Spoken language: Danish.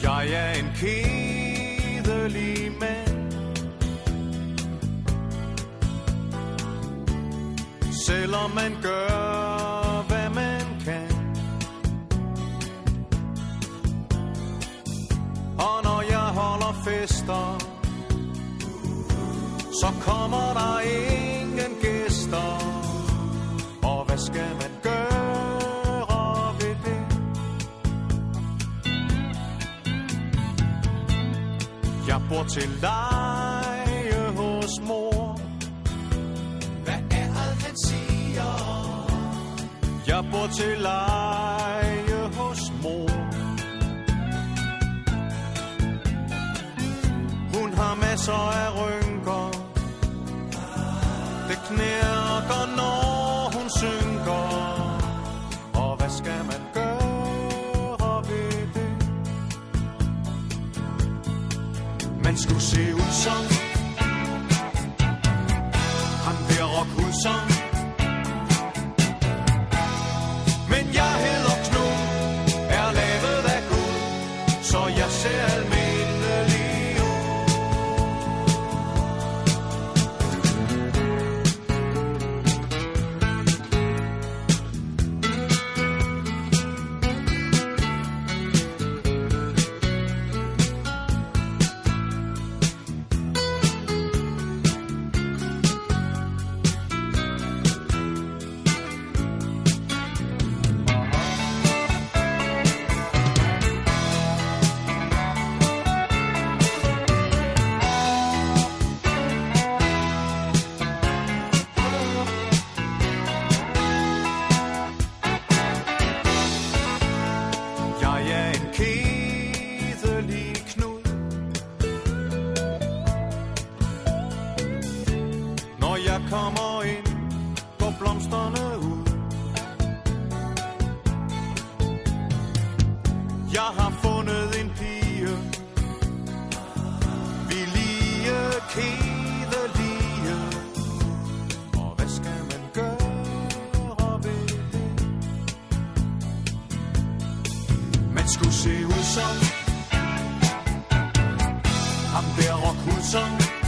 Jeg er en kedelig mand, selvom man gør, hvad man kan. Og når jeg holder fester, så kommer der ingen gæster. Og hvad skal man gøre ved det? Jeg bor til leje hos mor. Hvad er alt han siger? Jeg bor til leje hos mor. Hun har masser af rynker. Det knirker, når hun synker. Og hvad skal man gøre ved det? Man skulle se ud som ham der rockhudsom. Men jeg hedder Knud, er lavet af Gud, så jeg ser almindelig ud. Kommer ind, går blomsterne ud. Jeg har fundet en pige, vi lige kedelige. Og hvad skal man gøre ved det? Man skulle se ud som ham der rockhudsom.